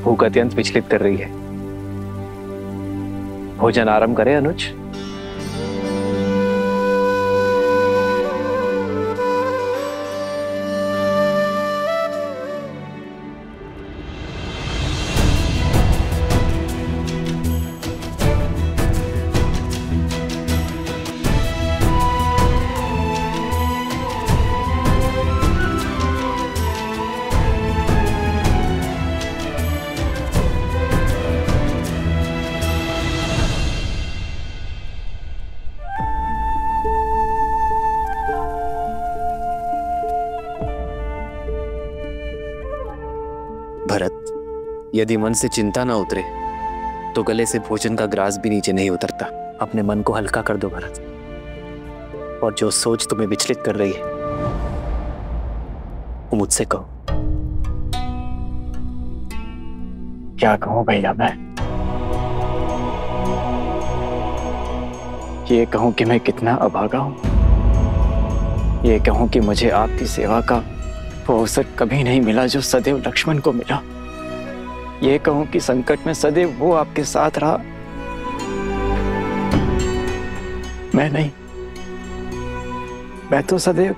भूख अत्यंत विचलित कर रही है। भोजन आरंभ करें अनुज। भरत, यदि मन से चिंता ना उतरे तो गले से भोजन का ग्रास भी नीचे नहीं उतरता। अपने मन को हल्का कर दो भरत, और जो सोच तुम्हें विचलित कर रही है वो मुझसे कहो। क्या कहूं भैया मैं? ये कहूं कि मैं कितना अभागा हूं, ये कहूं कि मुझे आपकी सेवा का वो अवसर कभी नहीं मिला जो सदैव लक्ष्मण को मिला। ये कहूं कि संकट में सदैव वो आपके साथ रहा, मैं नहीं। मैं तो सदैव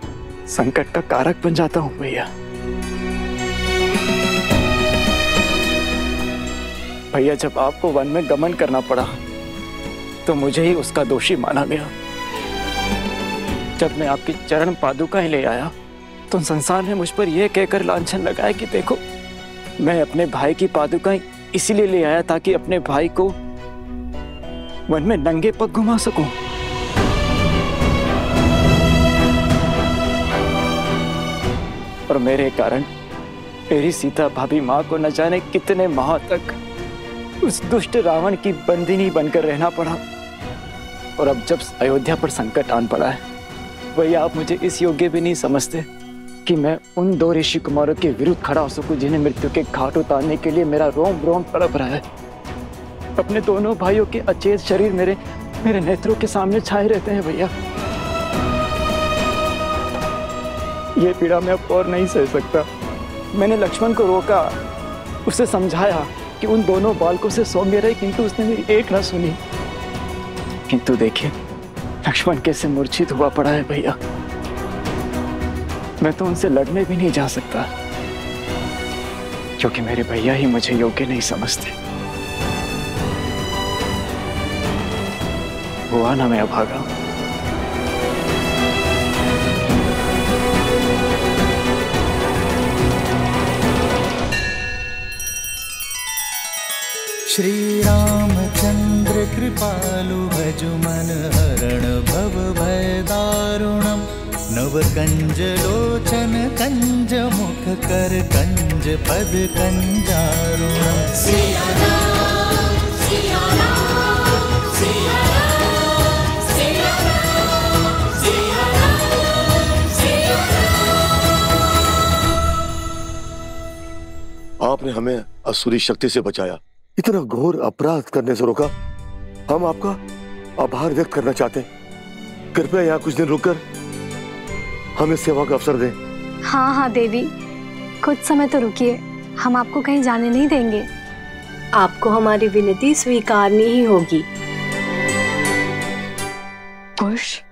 संकट का कारक बन जाता हूं भैया। भैया, जब आपको वन में गमन करना पड़ा तो मुझे ही उसका दोषी माना गया। जब मैं आपकी चरण पादुकाएं ले आया तो संसार ने मुझ पर यह कहकर लांछन लगाया कि देखो, मैं अपने भाई की पादुकाएं इसीलिए ले आया ताकि अपने भाई को वन में नंगे पग घुमा सकूं। और मेरे कारण मेरी सीता भाभी माँ को न जाने कितने माह तक उस दुष्ट रावण की बंदिनी बनकर रहना पड़ा। और अब जब अयोध्या पर संकट आन पड़ा है, वही आप मुझे इस योग्य भी नहीं समझते कि मैं उन दो ऋषि कुमारों के विरुद्ध खड़ा हो सकूं जिन्हें मृत्यु के घाट उतारने के लिए मेरा रोम रोम तड़प रहा है। अपने दोनों भाइयों के अचेत शरीर मेरे नेत्रों के सामने छाए रहते हैं भैया। ये पीड़ा मैं अब और नहीं सह सकता। मैंने लक्ष्मण को रोका, उसे समझाया कि उन दोनों बालकों से सौम्य रहे, किंतु उसने मेरी एक न सुनी। किंतु देखिए, लक्ष्मण कैसे मूर्छित हुआ पड़ा है भैया। मैं तो उनसे लड़ने भी नहीं जा सकता क्योंकि मेरे भैया ही मुझे योग्य नहीं समझते। हुआ ना मैं अभागा। श्री रामचंद्र कृपालु भजु मन हरण भव भय दारुणम नव कंज लोचन कंज मुख कर कंज पद कंजारुणम। सिया राम, सिया राम, सिया राम, सिया राम, सिया राम, सिया राम। आपने हमें असुरी शक्ति से बचाया, इतना घोर अपराध करने से रोका। हम आपका आभार व्यक्त करना चाहते हैं। कृपया यहाँ कुछ दिन रुककर हमें सेवा का अवसर दें। हाँ देवी, कुछ समय तो रुकिए, हम आपको कहीं जाने नहीं देंगे। आपको हमारी विनती स्वीकारनी ही होगी। कुश,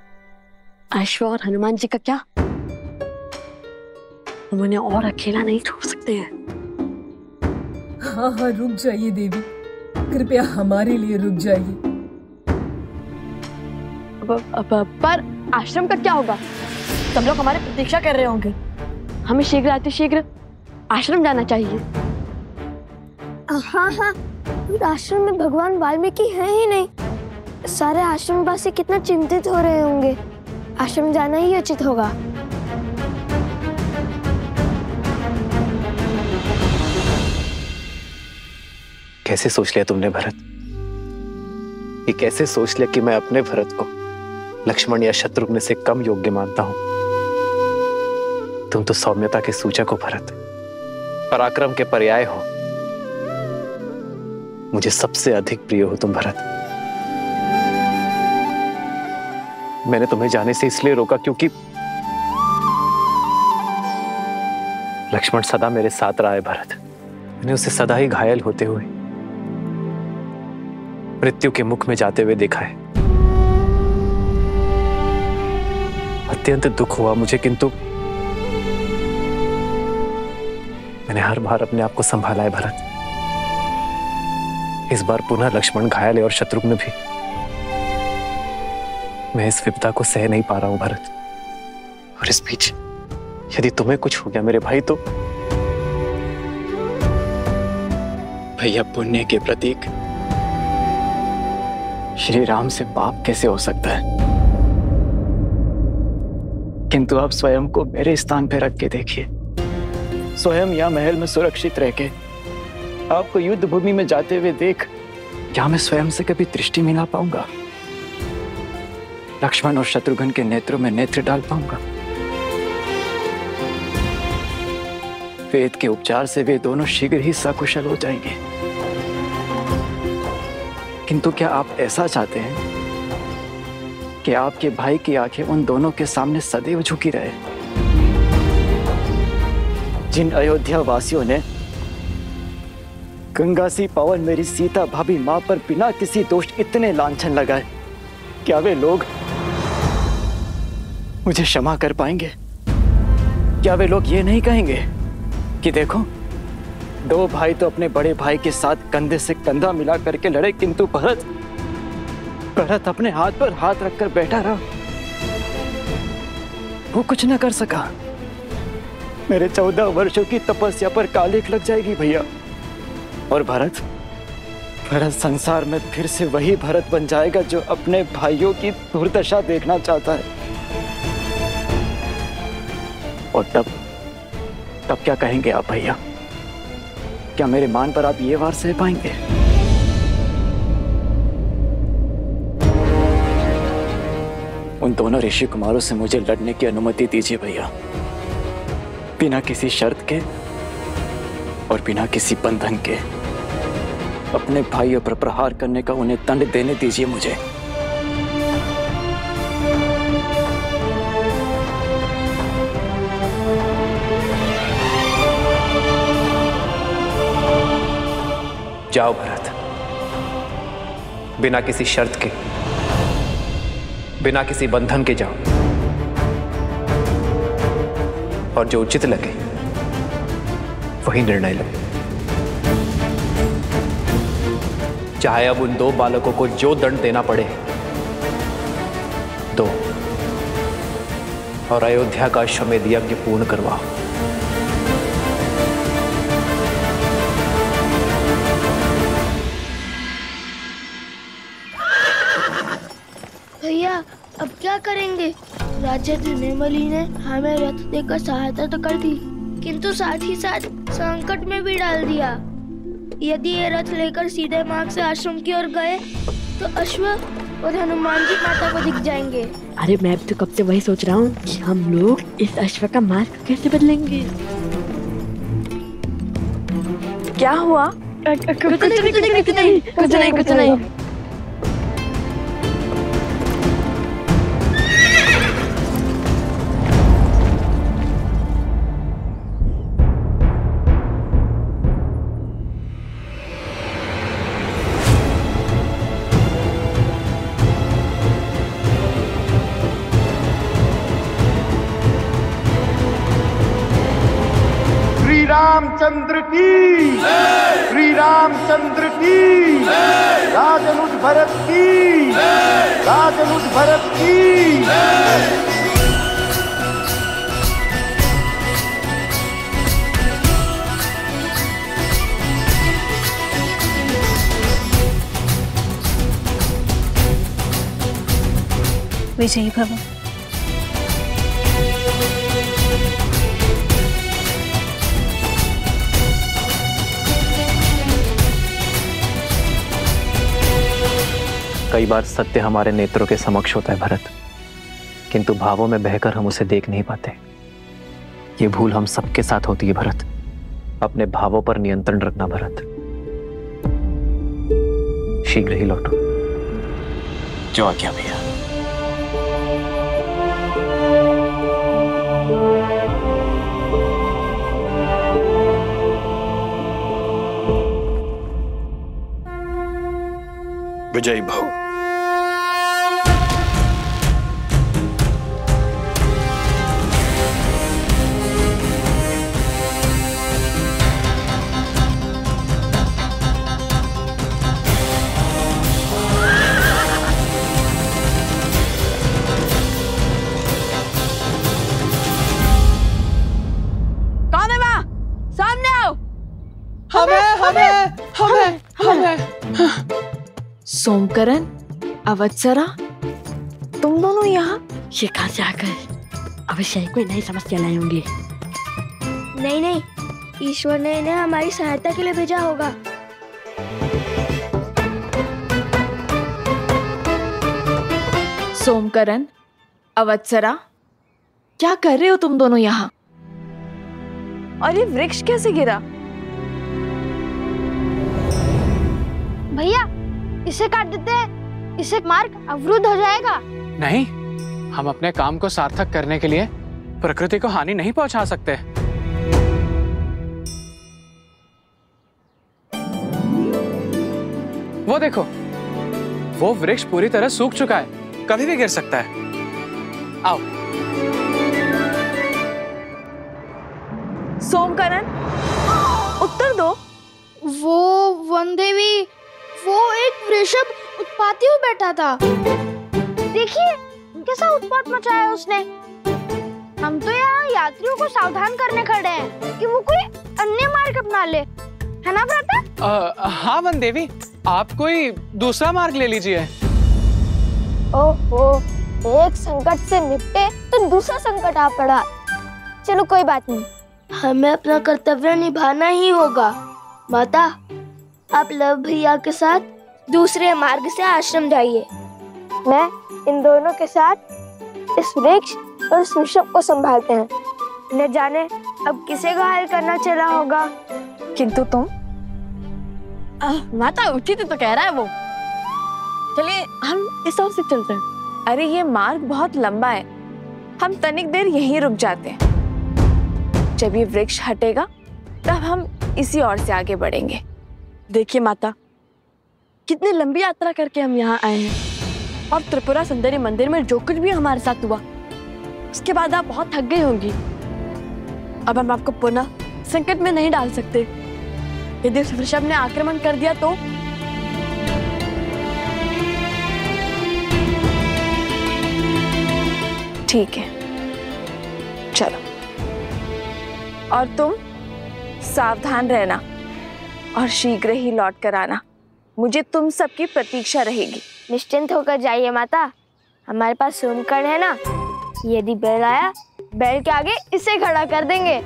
अश्व और हनुमान जी का क्या? हम उन्हें और अकेला नहीं छोड़ सकते हैं। हाँ, रुक जाइए देवी, कृपया हमारे लिए रुक जाइए। पर आश्रम का क्या होगा? सब लोग हमारी प्रतीक्षा कर रहे होंगे। हमें शीघ्र अतिशीघ्र आश्रम जाना चाहिए। हाँ, आश्रम में भगवान वाल्मीकि हैं ही नहीं। सारे आश्रमवासी कितना चिंतित हो रहे होंगे। आश्रम जाना ही उचित होगा। कैसे सोच लिया तुमने भरत? ये कैसे सोच लिया कि मैं अपने भरत को लक्ष्मण या शत्रुघ्न से कम योग्य मानता हूं? तुम तो सौम्यता के सूचक हो भरत, पराक्रम के पर्याय हो। मुझे सबसे अधिक प्रिय हो तुम भरत। मैंने तुम्हें जाने से इसलिए रोका क्योंकि लक्ष्मण सदा मेरे साथ रहा है भरत। मैंने उसे सदा ही घायल होते हुए, मृत्यु के मुख में जाते हुए देखा है। अत्यंत दुख हुआ मुझे, किंतु मैंने हर बार अपने आप को संभाला है भरत। इस बार पुनः लक्ष्मण घायल है और शत्रुघ्न भी। मैं इस विपदा को सह नहीं पा रहा हूं भरत। और इस बीच यदि तुम्हें कुछ हो गया मेरे भाई, तो भैया, पुण्य के प्रतीक श्री राम से पाप कैसे हो सकता है? किंतु आप स्वयं को मेरे स्थान पर रख के देखिए। स्वयं या महल में सुरक्षित रह के आपको युद्ध भूमि में जाते हुए देख, क्या मैं स्वयं से कभी दृष्टि मिला पाऊंगा? लक्ष्मण और शत्रुघ्न के नेत्रों में नेत्र डाल पाऊंगा? वेद के उपचार से वे दोनों शीघ्र ही सकुशल हो जाएंगे। किंतु क्या आप ऐसा चाहते हैं कि आपके भाई की आंखें उन दोनों के सामने सदैव झुकी रहे? जिन अयोध्या वासियों ने गंगा सी पावन मेरी सीता भाभी मां पर बिना किसी दोष इतने लांछन लगाए, क्या वे लोग मुझे क्षमा कर पाएंगे? क्या वे लोग ये नहीं कहेंगे कि देखो, दो भाई तो अपने बड़े भाई के साथ कंधे से कंधा मिला करके लड़े, किंतु भरत अपने हाथ पर हाथ रखकर बैठा रहा, वो कुछ न कर सका। मेरे 14 वर्षों की तपस्या पर कालिख लग जाएगी भैया। और भरत संसार में फिर से वही भरत बन जाएगा जो अपने भाइयों की दुर्दशा देखना चाहता है। और तब क्या कहेंगे आप भैया? क्या मेरे मान पर आप ये वार सह पाएंगे? उन दोनों ऋषि कुमारों से मुझे लड़ने की अनुमति दीजिए भैया, बिना किसी शर्त के और बिना किसी बंधन के। अपने भाइयों पर प्रहार करने का उन्हें दंड देने दीजिए मुझे। जाओ भरत, बिना किसी शर्त के, बिना किसी बंधन के जाओ, और जो उचित लगे वही निर्णय लो। चाहे अब उन दो बालकों को जो दंड देना पड़े दो, और अयोध्या का अश्वमेध यज्ञ पूर्ण करवाओ। भैया, अब क्या करेंगे? राजा धनेमली ने हमें रथ देकर सहायता तो कर दी, किंतु साथ ही साथ संकट में भी डाल दिया। यदि ये रथ लेकर सीधे मार्ग से आश्रम की ओर गए तो अश्व और हनुमान जी माता को दिख जाएंगे। अरे मैं तो कब से वही सोच रहा हूँ कि हम लोग इस अश्व का मार्ग कैसे बदलेंगे। क्या हुआ? कुछ नहीं। रामचंद्र की, श्री रामचंद्र की, राजनुज भरत की, राजनुज भरत की। विजयी भव। कई बार सत्य हमारे नेत्रों के समक्ष होता है भरत, किंतु भावों में बहकर हम उसे देख नहीं पाते। ये भूल हम सबके साथ होती है भरत। अपने भावों पर नियंत्रण रखना भरत। शीघ्र ही लौटो। जो आज्ञा भैया। विजयी भव। सोमकरण, अवत्सरा, तुम दोनों यहाँ? ये घर जाकर अवश्य कोई नई समस्या लाई होंगी। नहीं नहीं, ईश्वर ने इन्हें हमारी सहायता के लिए भेजा होगा। सोमकरण, अवत्सरा, क्या कर रहे हो तुम दोनों यहाँ? और ये वृक्ष कैसे गिरा? भैया, इसे काट देते हैं, इससे मार्ग अवरुद्ध हो जाएगा। नहीं, हम अपने काम को सार्थक करने के लिए प्रकृति को हानि नहीं पहुंचा सकते। वो देखो, वो वृक्ष पूरी तरह सूख चुका है, कभी भी गिर सकता है। आओ। सोमकरण, उत्तर दो। वो वन देवी, वो एक वृषभ उत्पाती हुआ बैठा था। देखिए कैसा उत्पात मचाया उसने। हम तो यहाँ यात्रियों को सावधान करने खड़े हैं कि वो कोई अन्य मार्ग अपना ले, है ना भ्राता? हाँ वन देवी, आप कोई दूसरा मार्ग ले लीजिए। ओहो, एक संकट से निपटे तो दूसरा संकट आ पड़ा। चलो कोई बात नहीं, हमें अपना कर्तव्य निभाना ही होगा। माता, आप लव भैया के साथ दूसरे मार्ग से आश्रम जाइए। मैं इन दोनों के साथ इस वृक्ष और इस वृषभ को संभालते हैं। न जाने अब किसे घायल करना चला होगा। किंतु तुम? माता उचित तो कह रहा है वो। चलिए हम इस ओर से चलते हैं। अरे ये मार्ग बहुत लंबा है, हम तनिक देर यहीं रुक जाते हैं। जब ये वृक्ष हटेगा तब हम इसी ओर से आगे बढ़ेंगे। देखिए माता, कितनी लंबी यात्रा करके हम यहाँ आए हैं और त्रिपुरा सुंदरी मंदिर में जो कुछ भी हमारे साथ हुआ, उसके बाद आप बहुत थक गई होंगी। अब हम आपको पुनः संकट में नहीं डाल सकते। यदि उस वृषभ ने आक्रमण कर दिया तो? ठीक है, चलो। और तुम सावधान रहना और शीघ्र ही लौट कर आना। मुझे तुम सबकी प्रतीक्षा रहेगी। निश्चिंत होकर जाइए माता, हमारे पास सोमकर्ण है ना। यदि बैल आया, बैल के आगे इसे खड़ा कर देंगे।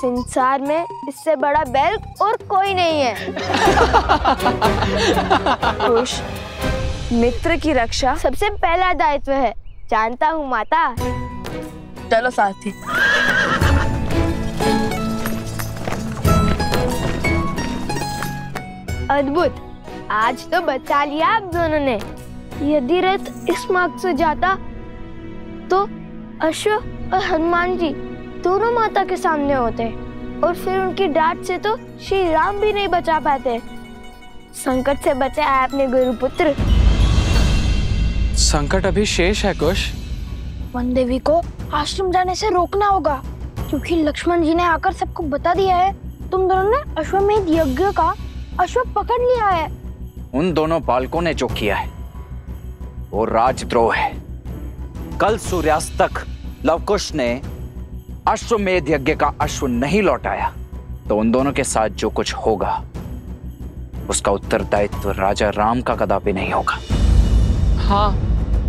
संसार में इससे बड़ा बैल और कोई नहीं है। खुश, मित्र की रक्षा सबसे पहला दायित्व है, जानता हूँ माता। चलो साथी। अद्भुत, आज तो बचा लिया आप दोनों ने। यदि रथ इस मार्ग से जाता तो अश्व और हनुमान जी दोनों माता के सामने होते और फिर उनकी डांट से तो श्री राम भी नहीं बचा पाते। संकट से बचा है अपने गुरुपुत्र। संकट अभी शेष है कुश। वन देवी को आश्रम जाने से रोकना होगा, क्योंकि लक्ष्मण जी ने आकर सबको बता दिया है तुम दोनों ने अश्वमेध यज्ञ का अश्व पकड़ लिया है। उन दोनों बालकों ने जो किया है वो राजद्रोह है। कल सूर्यास्त तक लवकुश ने अश्वमेध यज्ञ का अश्व नहीं लौटाया तो उन दोनों के साथ जो कुछ होगा उसका उत्तरदायित्व राजा राम का कदापि नहीं होगा। हाँ,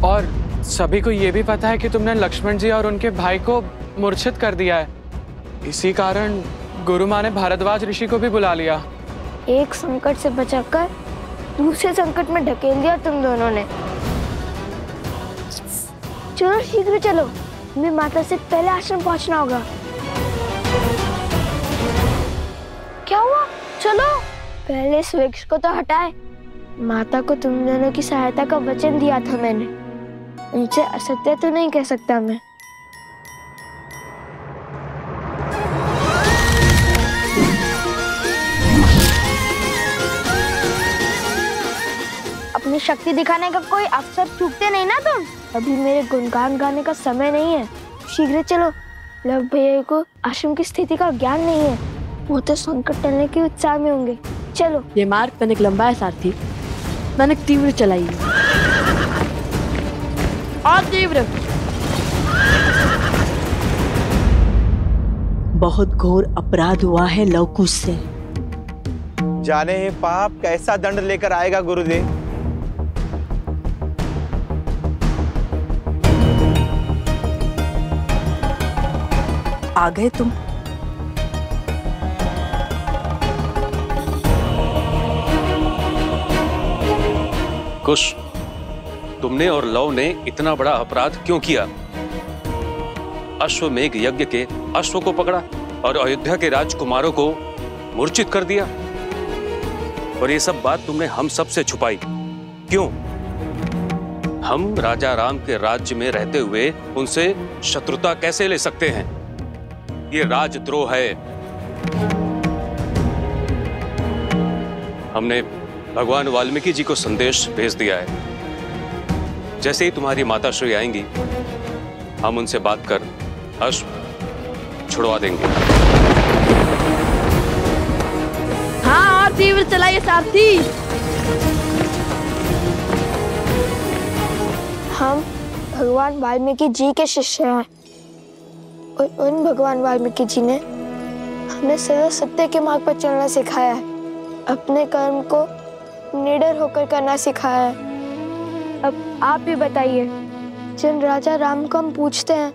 और सभी को ये भी पता है कि तुमने लक्ष्मण जी और उनके भाई को मूर्छित कर दिया है। इसी कारण गुरु माँ ने भारद्वाज ऋषि को भी बुला लिया। एक संकट से बचाकर दूसरे संकट में ढकेल दिया तुम दोनों ने। चलो शीघ्र चलो, हमें माता से पहले आश्रम पहुंचना होगा। क्या हुआ? चलो पहले इस वृक्ष को तो हटाए। माता को तुम दोनों की सहायता का वचन दिया था मैंने, उनसे असत्य तो नहीं कह सकता मैं। अपने शक्ति दिखाने का कोई अवसर चूकते नहीं ना तुम। अभी मेरे गुणगान गाने का समय नहीं है, शीघ्र चलो। लव भैया को आश्रम की स्थिति का ज्ञान नहीं है, वो तो संकट टलने के उत्साह में होंगे। चलो। ये मार्ग तनिक लंबा है सारथी, तनिक तीव्र चलाइए। और तीव्र। बहुत घोर अपराध हुआ है लवकुश से। जाने हे पाप कैसा दंड लेकर आएगा गुरुदेव। आ गए तुम। कुश, तुमने और लव ने इतना बड़ा अपराध क्यों किया? अश्वमेघ यज्ञ के अश्व को पकड़ा और अयोध्या के राजकुमारों को मूर्छित कर दिया। और ये सब बात तुमने हम सब से छुपाई क्यों? हम राजा राम के राज्य में रहते हुए उनसे शत्रुता कैसे ले सकते हैं? ये राजद्रोह है। हमने भगवान वाल्मीकि जी को संदेश भेज दिया है। जैसे ही तुम्हारी माताश्री आएंगी, हम उनसे बात कर अश्व छुड़वा देंगे। हाँ, और तीव्र चलाइए सारथी। हम भगवान वाल्मीकि जी के शिष्य हैं और उन भगवान वाल्मीकि जी ने हमें सदा सत्य के मार्ग पर चलना सिखाया है, अपने कर्म को निडर होकर करना सिखाया है। अब आप भी बताइए, जिन राजा राम को हम पूछते हैं,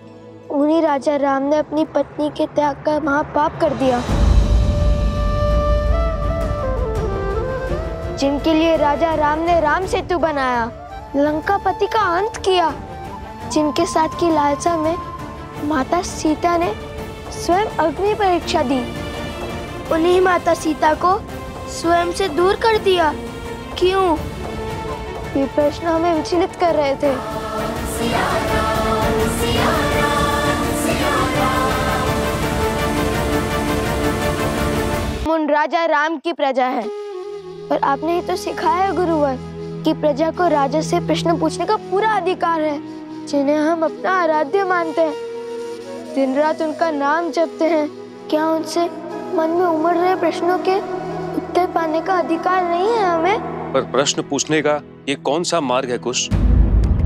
उन्हीं राजा राम ने अपनी पत्नी के त्याग का महापाप कर दिया। जिनके लिए राजा राम ने राम सेतु बनाया, लंकापति का अंत किया, जिनके साथ की लालसा में माता सीता ने स्वयं अग्नि परीक्षा दी, उन्हीं माता सीता को स्वयं से दूर कर दिया। क्यों? ये प्रश्न हमें विचलित कर रहे थे। उन राजा राम की प्रजा है, पर आपने ही तो सिखाया है गुरुवर कि प्रजा को राजा से प्रश्न पूछने का पूरा अधिकार है, जिन्हें हम अपना आराध्य मानते हैं, दिन रात उनका नाम जपते हैं। क्या उनसे मन में उमड़ रहे प्रश्नों के उत्तर पाने का अधिकार नहीं है हमें? पर प्रश्न पूछने का ये कौन सा मार्ग है कुश?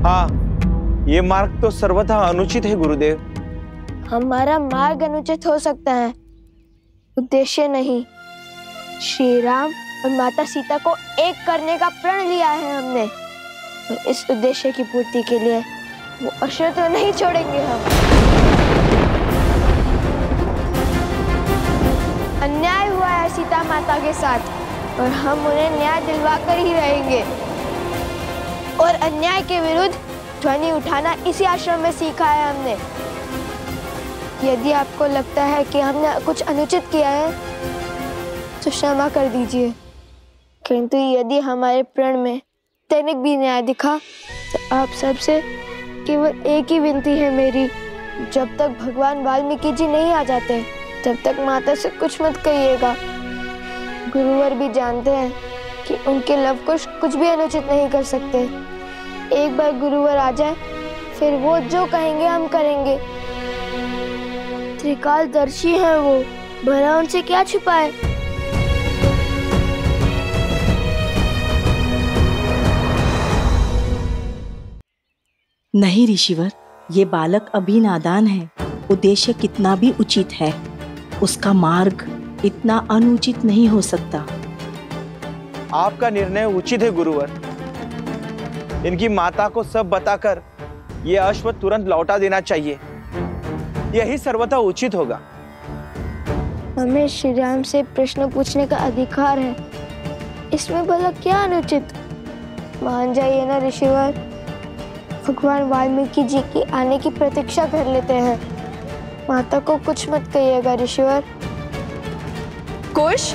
हाँ, ये मार्ग तो सर्वथा अनुचित है गुरुदेव। हमारा मार्ग अनुचित हो सकता है, उद्देश्य नहीं। श्री राम और माता सीता को एक करने का प्रण लिया है हमने, और इस उद्देश्य की पूर्ति के लिए वो अश्व तो नहीं छोड़ेंगे हम। अन्याय हुआ है सीता माता के साथ, और हम उन्हें न्याय दिलवा कर ही रहेंगे। और अन्याय के विरुद्ध ध्वनि उठाना इसी आश्रम में सीखा है हमने। यदि आपको लगता है कि हमने कुछ अनुचित किया है, तो क्षमा कर दीजिए, किंतु यदि हमारे प्रण में तनिक भी न्याय दिखा, तो आप सबसे केवल एक ही विनती है मेरी, जब तक भगवान वाल्मीकि जी नहीं आ जाते, तब तक माता से कुछ मत कहिएगा। गुरुवर भी जानते हैं कि उनके लवकुश कुछ भी अनुचित नहीं कर सकते। एक बार गुरुवर आ जाए, फिर वो जो कहेंगे हम करेंगे। त्रिकालदर्शी है वो, भला उनसे क्या छुपाए। नहीं ऋषिवर, ये बालक अभी नादान है। उद्देश्य कितना भी उचित है, उसका मार्ग इतना अनुचित नहीं हो सकता। आपका निर्णय उचित है गुरुवर। इनकी माता को सब बताकर ये अश्व तुरंत लौटा देना चाहिए, यही सर्वथा उचित होगा। हमें श्री राम से प्रश्न पूछने का अधिकार है, इसमें भला क्या अनुचित? मान जाइए ना ऋषिवर, भगवान वाल्मीकि जी की आने की प्रतीक्षा कर लेते हैं। माता को कुछ मत कहिएगा ऋषिवर। कुश,